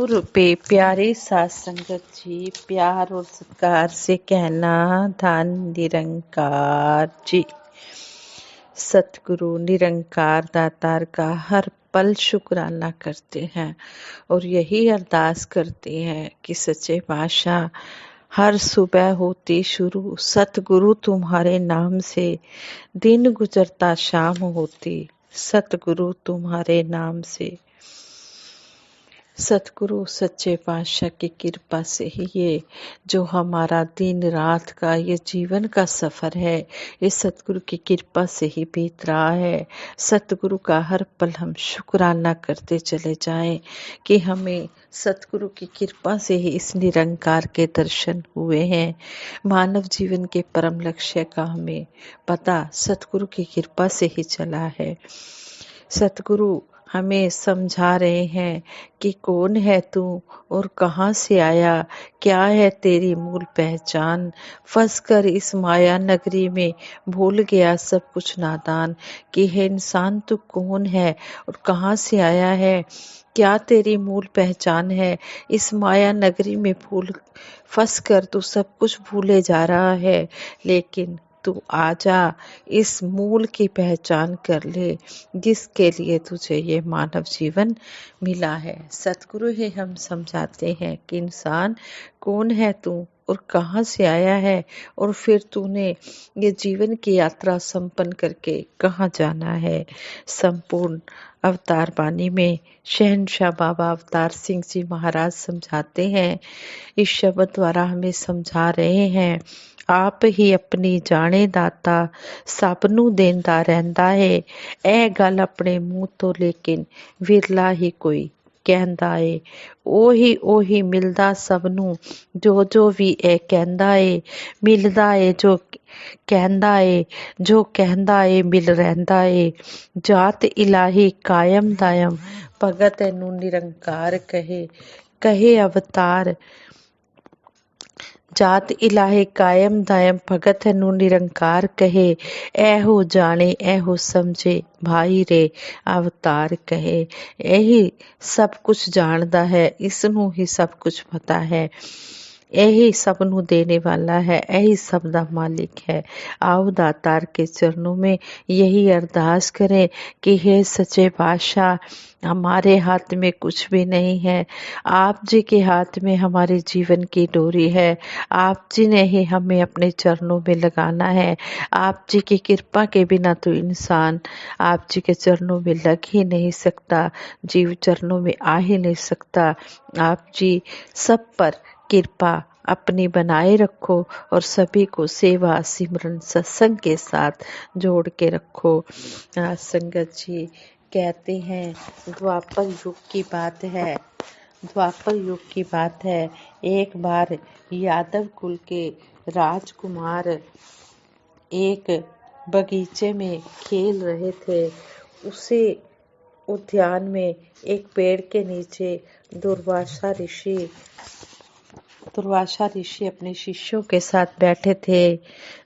सतगुरु पे प्यारे साथ संगत जी, प्यार और सत्कार से कहना धन निरंकार जी। सतगुरु निरंकार दातार का हर पल शुक्राना करते हैं और यही अरदास करते हैं कि सच्चे पातशाह हर सुबह होती शुरू सतगुरु तुम्हारे नाम से, दिन गुजरता शाम होती सतगुरु तुम्हारे नाम से। सतगुरु सच्चे पातशाह की कृपा से ही ये जो हमारा दिन रात का ये जीवन का सफर है, ये सतगुरु की कृपा से ही बीत रहा है। सतगुरु का हर पल हम शुक्राना करते चले जाएं कि हमें सतगुरु की कृपा से ही इस निरंकार के दर्शन हुए हैं। मानव जीवन के परम लक्ष्य का हमें पता सतगुरु की कृपा से ही चला है। सतगुरु हमें समझा रहे हैं कि कौन है तू और कहाँ से आया, क्या है तेरी मूल पहचान। फंस कर इस माया नगरी में भूल गया सब कुछ नादान कि है इंसान तू कौन है और कहाँ से आया है, क्या तेरी मूल पहचान है। इस माया नगरी में फंस कर तू सब कुछ भूले जा रहा है, लेकिन तू आजा इस मूल की पहचान कर ले जिसके लिए तुझे ये मानव जीवन मिला है। सतगुरु ही हम समझाते हैं कि इंसान कौन है तू और कहाँ से आया है और फिर तूने ये जीवन की यात्रा संपन्न करके कहाँ जाना है। संपूर्ण अवतार बानी में शहनशाह बाबा अवतार सिंह जी महाराज समझाते हैं, इस शब्द द्वारा हमें समझा रहे हैं, आप ही अपनी जाने दाता सबनू देंदा रहंदा है। ए गल अपने मुंह तो लेकिन विरला ही कोई कहंदा है। ओही मिलदा सबनू जो भी ए कहंदा है। मिलदा है जो कहंदा है, जो कहंदा है मिल रहंदा है। जात इलाही कायम दायम भगत नू निरंकार कहे। कहे अवतार जात इलाहे कायम दायम भगत नू निरंकार कहे। ऐहो जाने ऐहो समझे भाई रे अवतार कहे। यही सब कुछ जानदा है, इसनू ही सब कुछ पता है। यही सब नू देने वाला है, यही सब दा मालिक है। आओ दातार के चरणों में यही अरदास करें कि हे सच्चे पातशाह, हमारे हाथ में कुछ भी नहीं है, आप जी के हाथ में हमारे जीवन की डोरी है। आप जी ने ही हमें अपने चरणों में लगाना है। आप जी की कृपा के बिना तो इंसान आप जी के चरणों में लग ही नहीं सकता, जीव चरणों में आ ही नहीं सकता। आप जी सब पर कृपा अपनी बनाए रखो और सभी को सेवा सिमरन सत्संग के साथ जोड़ के रखो। संगत जी कहते हैं द्वापर युग की बात है, द्वापर युग की बात है। एक बार यादव कुल के राजकुमार एक बगीचे में खेल रहे थे। उसी उद्यान में एक पेड़ के नीचे दुर्वासा ऋषि अपने शिष्यों के साथ बैठे थे।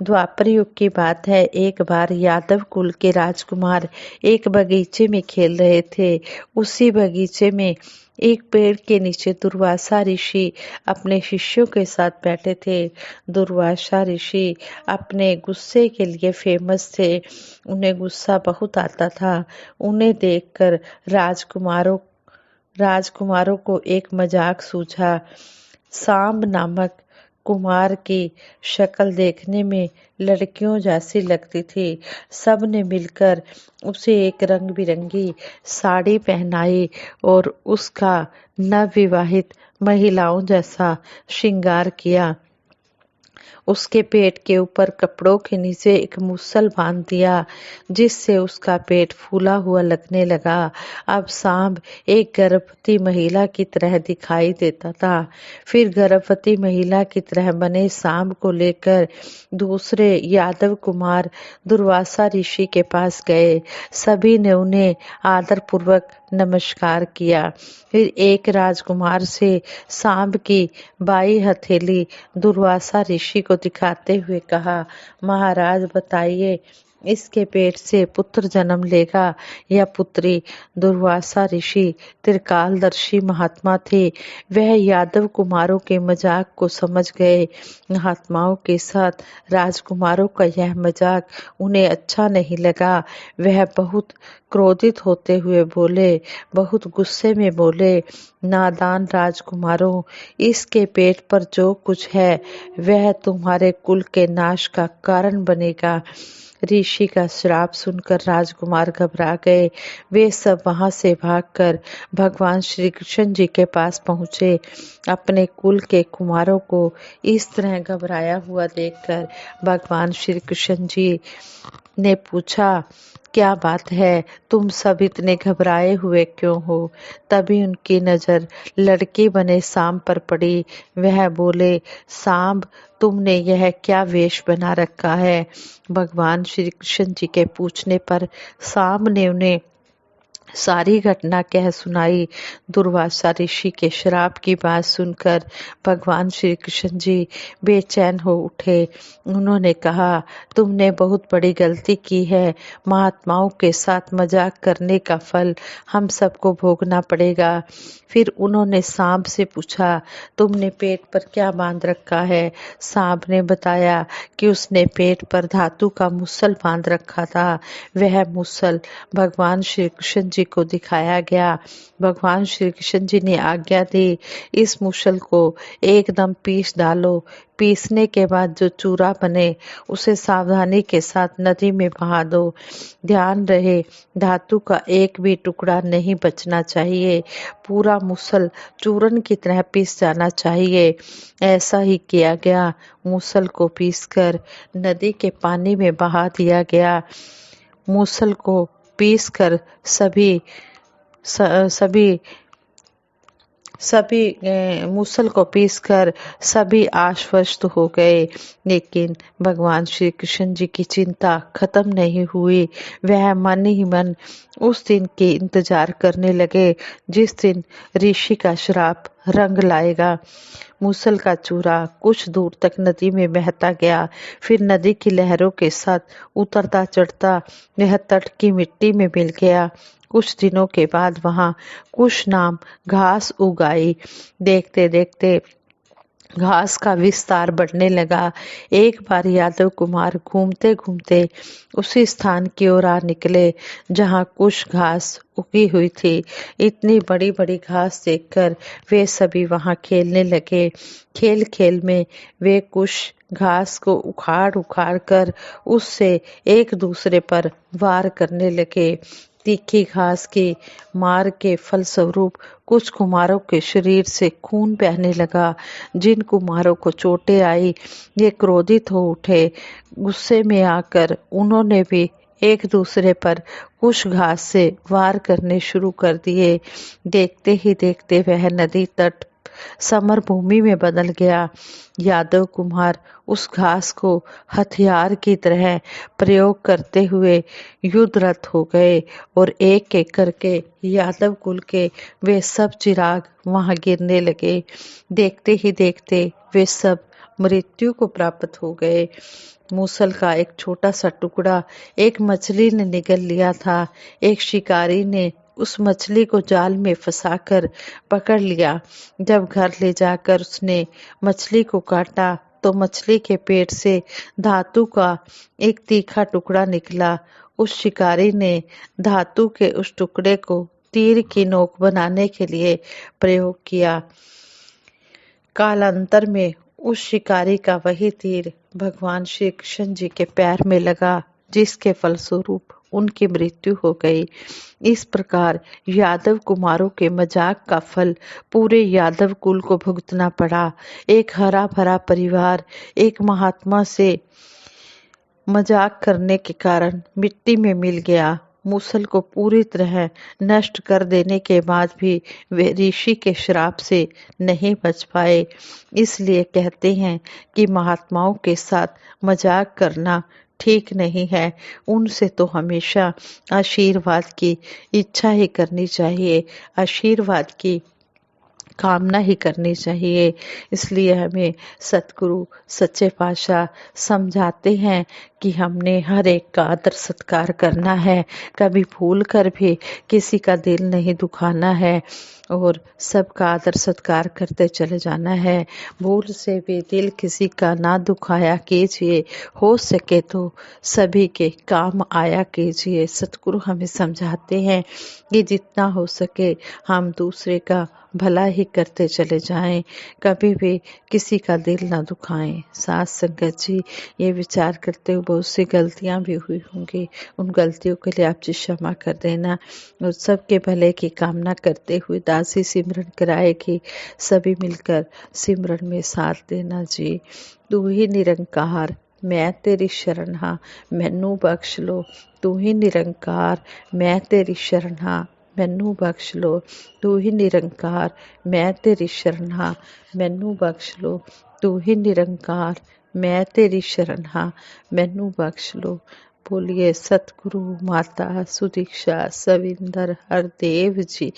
द्वापर युग की बात है। एक बार यादव कुल के राजकुमार एक बगीचे में खेल रहे थे। उसी बगीचे में एक पेड़ के नीचे दुर्वासा ऋषि अपने शिष्यों के साथ बैठे थे। दुर्वासा ऋषि अपने गुस्से के लिए फेमस थे। उन्हें गुस्सा बहुत आता था। उन्हें देखकर राजकुमारों को एक मजाक सूझा। सांब नामक कुमार की शक्ल देखने में लड़कियों जैसी लगती थी। सब ने मिलकर उसे एक रंग बिरंगी साड़ी पहनाई और उसका नवविवाहित महिलाओं जैसा श्रृंगार किया। उसके पेट के ऊपर कपड़ों के नीचे एक मुसल बांध दिया, जिससे उसका पेट फूला हुआ लगने लगा। अब सांब एक गर्भवती महिला की तरह दिखाई देता था। फिर गर्भवती महिला की तरह बने सांब को लेकर दूसरे यादव कुमार दुर्वासा ऋषि के पास गए। सभी ने उन्हें आदरपूर्वक नमस्कार किया। फिर एक राजकुमार से सांब की बाई हथेली दुर्वासा ऋषि को दिखाते हुए कहा, महाराज बताइए इसके पेट से पुत्र जन्म लेगा या पुत्री। दुर्वासा ऋषि त्रिकालदर्शी महात्मा थे। वह यादव कुमारों के मजाक को समझ गए। महात्माओं के साथ राजकुमारों का यह मजाक उन्हें अच्छा नहीं लगा। वह बहुत क्रोधित होते हुए बोले, बहुत गुस्से में बोले, नादान राजकुमारों, इसके पेट पर जो कुछ है वह तुम्हारे कुल के नाश का कारण बनेगा। ऋषि का श्राप सुनकर राजकुमार घबरा गए। वे सब वहां से भागकर भगवान श्री कृष्ण जी के पास पहुँचे। अपने कुल के कुमारों को इस तरह घबराया हुआ देखकर भगवान श्री कृष्ण जी ने पूछा, क्या बात है, तुम सब इतने घबराए हुए क्यों हो? तभी उनकी नजर लड़की बने सांब पर पड़ी। वह बोले, सांब, तुमने यह क्या वेश बना रखा है? भगवान श्री कृष्ण जी के पूछने पर सांब ने उन्हें सारी घटना कह सुनाई। दुर्वासा ऋषि के श्राप की बात सुनकर भगवान श्री कृष्ण जी बेचैन हो उठे। उन्होंने कहा, तुमने बहुत बड़ी गलती की है। महात्माओं के साथ मजाक करने का फल हम सबको भोगना पड़ेगा। फिर उन्होंने सांप से पूछा, तुमने पेट पर क्या बांध रखा है? सांप ने बताया कि उसने पेट पर धातु का मुसल बांध रखा था। वह मुसल भगवान श्री कृष्ण जी को दिखाया गया। भगवान श्री कृष्ण जी ने आज्ञा दी, इस मुसल को एकदम पीस डालो। पीसने के बाद जो चूरा बने उसे सावधानी के साथ नदी में बहा दो। ध्यान रहे, धातु का एक भी टुकड़ा नहीं बचना चाहिए। पूरा मुसल चूरन की तरह पीस जाना चाहिए। ऐसा ही किया गया। मुसल को पीसकर नदी के पानी में बहा दिया गया। मुसल को पीसकर मूसल को पीसकर सभी आश्वस्त हो गए। लेकिन भगवान श्री कृष्ण जी की चिंता खत्म नहीं हुई। वह मन ही मन उस दिन के इंतजार करने लगे जिस दिन ऋषि का श्राप रंग लाएगा। मूसल का चूरा कुछ दूर तक नदी में बहता गया। फिर नदी की लहरों के साथ उतरता चढ़ता यह तट की मिट्टी में मिल गया। कुछ दिनों के बाद वहां कुश नाम घास उग आई। देखते देखते घास का विस्तार बढ़ने लगा। एक बार यादव कुमार घूमते घूमते उसी स्थान की ओर आ निकले जहां कुछ घास उगी हुई थी। इतनी बड़ी बड़ी घास देखकर वे सभी वहां खेलने लगे। खेल खेल में वे कुछ घास को उखाड़ उखाड़ कर उससे एक दूसरे पर वार करने लगे। तीखी घास के मार के फलस्वरूप कुछ कुमारों के शरीर से खून बहने लगा। जिन कुमारों को चोटें आई ये क्रोधित हो उठे। गुस्से में आकर उन्होंने भी एक दूसरे पर कुछ घास से वार करने शुरू कर दिए। देखते ही देखते वह नदी तट समर भूमि में बदल गया। यादव कुमार उस घास को हथियार की तरह प्रयोग करते हुए युद्धरत हो गए और एक एक करके यादव कुल के वे सब चिराग वहां गिरने लगे। देखते ही देखते वे सब मृत्यु को प्राप्त हो गए। मूसल का एक छोटा सा टुकड़ा एक मछली ने निगल लिया था। एक शिकारी ने उस मछली को जाल में फंसाकर पकड़ लिया। जब घर ले जाकर उसने मछली को काटा तो मछली के पेट से धातु का एक तीखा टुकड़ा निकला। उस शिकारी ने धातु के उस टुकड़े को तीर की नोक बनाने के लिए प्रयोग किया। कालांतर में उस शिकारी का वही तीर भगवान श्री कृष्ण जी के पैर में लगा, जिसके फलस्वरूप उनकी मृत्यु हो गई। इस प्रकार यादव कुमारों के मजाक का फल पूरे यादव कुल को भुगतना पड़ा। एक हरा भरा परिवार एक महात्मा से मजाक करने के कारण मिट्टी में मिल गया। मूसल को पूरी तरह नष्ट कर देने के बाद भी वे ऋषि के श्राप से नहीं बच पाए। इसलिए कहते हैं कि महात्माओं के साथ मजाक करना ठीक नहीं है। उनसे तो हमेशा आशीर्वाद की इच्छा ही करनी चाहिए। आशीर्वाद की कामना ही करनी चाहिए। इसलिए हमें सतगुरु सच्चे पातशाह समझाते हैं कि हमने हर एक का आदर सत्कार करना है, कभी भूल कर भी किसी का दिल नहीं दुखाना है और सबका आदर सत्कार करते चले जाना है। भूल से भी दिल किसी का ना दुखाया कीजिए, हो सके तो सभी के काम आया कीजिए। सतगुरु हमें समझाते हैं कि जितना हो सके हम दूसरे का भला ही करते चले जाएं, कभी भी किसी का दिल ना दुखाएं। साथ संगत जी, ये विचार करते हुए बहुत सी गलतियां भी हुई होंगी, उन गलतियों के लिए आप जी क्षमा कर देना और सबके भले की कामना करते हुए दासी सिमरन कराएगी। सभी मिलकर सिमरन में साथ देना जी। तू ही निरंकार मैं तेरी शरण हाँ, मैनू बख्श लो। तू ही निरंकार मैं तेरी शरण हाँ, मैनू बख्श लो। तू ही निरंकार मैं तेरी शरण हाँ, मैनू बख्श लो। तू ही निरंकार मैं तेरी शरण हाँ, मैनू बख्श लो। बोलिए सतगुरु माता सुदीक्षा सविंदर हरदेव जी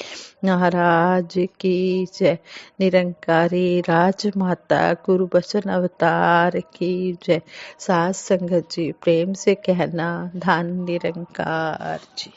महाराज की जय। निरंकारी राजमाता गुरु बचन अवतार की जय। साथ संगत जी प्रेम से कहना धन निरंकार जी।